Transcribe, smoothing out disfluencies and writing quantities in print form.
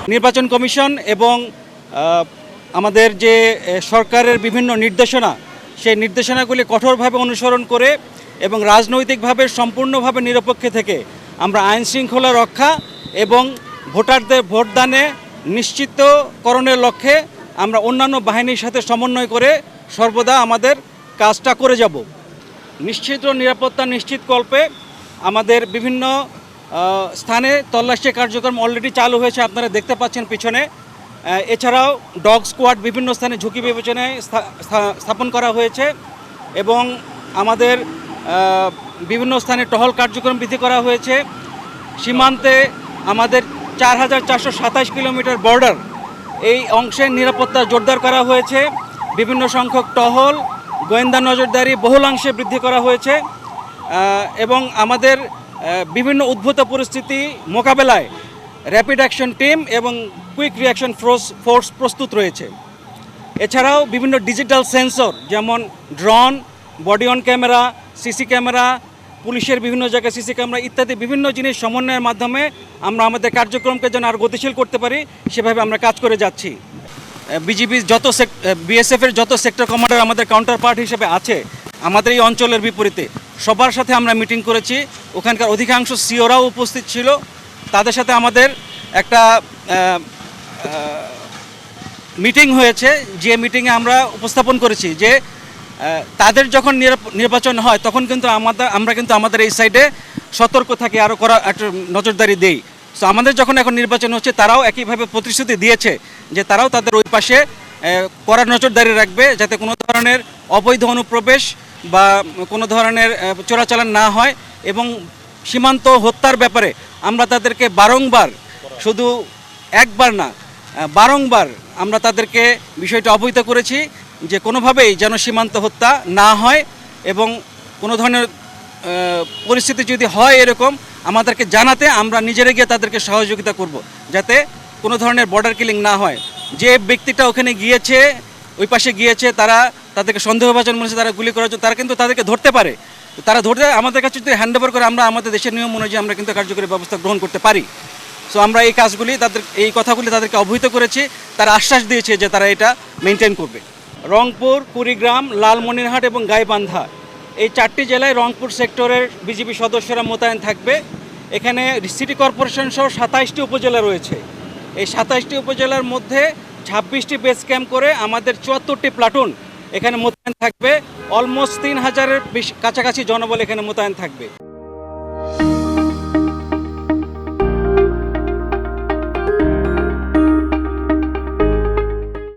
নির্বাচন কমিশন এবং আমাদের যে সরকারের বিভিন্ন নির্দেশনা, সেই নির্দেশনাগুলি কঠোরভাবে অনুসরণ করে এবং রাজনৈতিকভাবে সম্পূর্ণভাবে নিরপেক্ষ থেকে আমরা আইন শৃঙ্খলা রক্ষা এবং ভোটারদের ভোটদানে নিশ্চিতকরণের লক্ষ্যে আমরা অন্যান্য বাহিনীর সাথে সমন্বয় করে সর্বদা আমাদের কাজটা করে যাব। নিশ্চিত নিরাপত্তা নিশ্চিতকল্পে আমাদের বিভিন্ন স্থানে তল্লাশি কার্যক্রম অলরেডি চালু হয়েছে, আপনারা দেখতে পাচ্ছেন পিছনে। এছাড়াও ডগ স্কোয়াড বিভিন্ন স্থানে ঝুঁকি বিবেচনায় স্থাপন করা হয়েছে এবং আমাদের বিভিন্ন স্থানে টহল কার্যক্রম বৃদ্ধি করা হয়েছে। সীমান্তে আমাদের ৪,৪২৭ কিলোমিটার বর্ডার, এই অংশের নিরাপত্তা জোরদার করা হয়েছে। বিভিন্ন সংখ্যক টহল, গোয়েন্দা নজরদারি বহুলাংশে বৃদ্ধি করা হয়েছে এবং আমাদের বিভিন্ন উদ্ভূত পরিস্থিতি মোকাবেলায় র্যাপিড অ্যাকশন টিম এবং কুইক রিঅ্যাকশন ফোর্স প্রস্তুত রয়েছে। এছাড়াও বিভিন্ন ডিজিটাল সেন্সর যেমন drone, body on camera, CC camera, পুলিশের বিভিন্ন জায়গায় সিসি ক্যামেরা ইত্যাদি বিভিন্ন জিনিস সমন্বয়ের মাধ্যমে আমরা আমাদের কার্যক্রমকে যেন আর গতিশীল করতে পারি সেভাবে আমরা কাজ করে যাচ্ছি। বিজিবির বিএসএফের যত সেক্টর কমান্ডার আমাদের কাউন্টার পার্ট হিসেবে আছে আমাদের এই অঞ্চলের বিপরীতে, সবার সাথে আমরা মিটিং করেছি। ওখানকার অধিকাংশ সিওরাও উপস্থিত ছিল। তাদের সাথে আমাদের একটা মিটিং হয়েছে, যে মিটিংয়ে আমরা উপস্থাপন করেছি যে তাদের যখন নির্বাচন হয় তখন কিন্তু আমরা কিন্তু আমাদের এই সাইডে সতর্ক থাকি, আরও একটা নজরদারি দেই। সো আমাদের যখন এখন নির্বাচন হচ্ছে তারাও একইভাবে প্রতিশ্রুতি দিয়েছে যে তারাও তাদের ওই পাশে কড়া নজরদারি রাখবে, যাতে কোনো ধরনের অবৈধ অনুপ্রবেশ বা কোনো ধরনের চোরাচালান না হয়। এবং সীমান্ত হত্যার ব্যাপারে আমরা তাদেরকে বারংবার, শুধু একবার না বারংবার আমরা তাদেরকে বিষয়টা অবহিত করেছি যে কোনোভাবেই যেন সীমান্ত হত্যা না হয় এবং কোনো ধরনের পরিস্থিতি যদি হয় এরকম আমাদেরকে জানাতে আমরা নিজেরা গিয়ে তাদেরকে সহযোগিতা করব, যাতে কোনো ধরনের বর্ডার কিলিং না হয়। যে ব্যক্তিটা ওখানে গিয়েছে, ওই পাশে গিয়েছে, তাদেরকে সন্দেহভাজন মনে হচ্ছে তারা গুলি করার জন্য, তারা কিন্তু তাদেরকে ধরতে পারে। তারা ধরতে আমাদের কাছে যদি হ্যান্ড ওভার করে আমরা আমাদের দেশের নিয়ম অনুযায়ী আমরা কিন্তু কার্যকরী ব্যবস্থা গ্রহণ করতে পারি। সো আমরা এই কাজগুলি এই কথাগুলি তাদেরকে অবহিত করেছি, তারা আশ্বাস দিয়েছে যে তারা এটা মেনটেন করবে। রংপুর, কুড়িগ্রাম, লালমনিরহাট এবং গাইবান্ধা, এই 4টি জেলায় রংপুর সেক্টরের বিজিবি সদস্যরা মোতায়েন থাকবে। এখানে সিটি কর্পোরেশন সহ 27টি উপজেলা রয়েছে। এই 27টি উপজেলার মধ্যে 26টি বেস ক্যাম্প করে আমাদের 74টি প্লাটুন এখানে মোতায়েন থাকবে। অলমোস্ট 3,000-এর কাছাকাছি জনবল এখানে মোতায়েন থাকবে।